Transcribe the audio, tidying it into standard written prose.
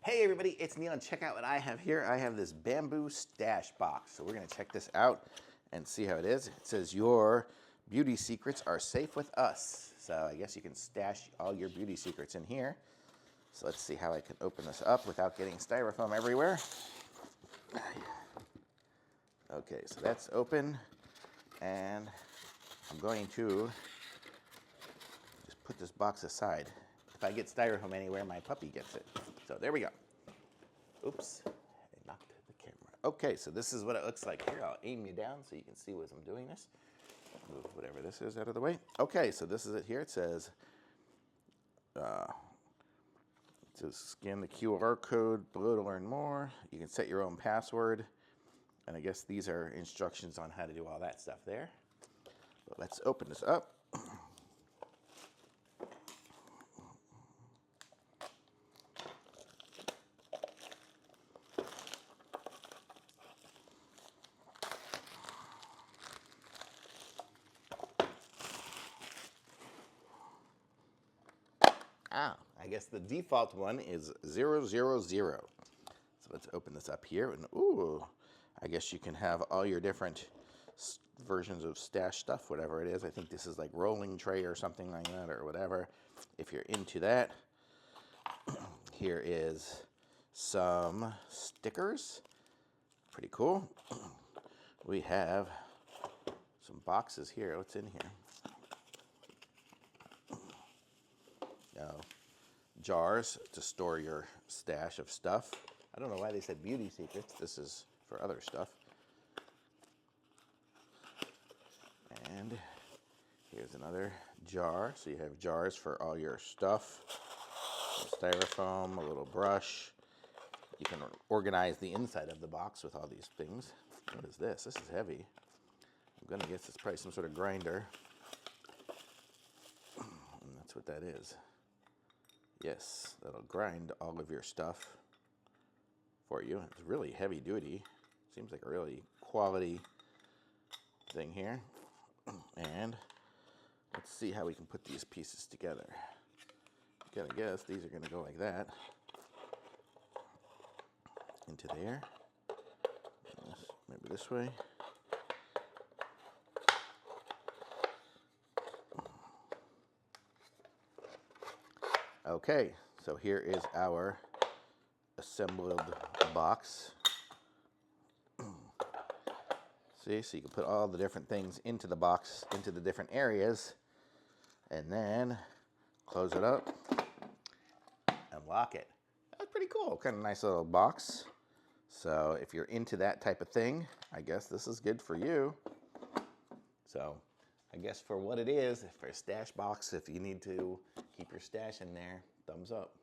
Hey everybody, it's Neil, and check out what I have here. I have this bamboo stash box. So we're gonna check this out and see how it is. It says your beauty secrets are safe with us. So I guess you can stash all your beauty secrets in here. So let's see how I can open this up without getting styrofoam everywhere. Okay, so that's open, and I'm going to just put this box aside. If I get styrofoam anywhere, my puppy gets it. So there we go. Oops, I knocked the camera. Okay, so this is what it looks like here. I'll aim you down so you can see as I'm doing this. Move whatever this is out of the way. Okay, so this is it here. It says scan the QR code below to learn more. You can set your own password. And I guess these are instructions on how to do all that stuff there. But let's open this up. I guess the default one is 000. So let's open this up here. And ooh, I guess you can have all your different versions of stash stuff, whatever it is. I think this is like rolling tray or something like that, or whatever. If you're into that, here is some stickers. Pretty cool. We have some boxes here. What's in here? Jars to store your stash of stuff. I don't know why they said beauty secrets. This is for other stuff. And here's another jar. So you have jars for all your stuff. Styrofoam, a little brush. You can organize the inside of the box with all these things. What is this? This is heavy. I'm gonna guess it's probably some sort of grinder. And that's what that is. Yes, that'll grind all of your stuff for you. It's really heavy duty. Seems like a really quality thing here. And let's see how we can put these pieces together. Gotta guess these are gonna go like that. Into there. Maybe this way. Okay, so here is our assembled box. See, so you can put all the different things into the box, into the different areas, and then close it up and lock it. That's pretty cool, kind of nice little box. So if you're into that type of thing, I guess this is good for you. So I guess for what it is, for a stash box, if you need to keep your stash in there, thumbs up.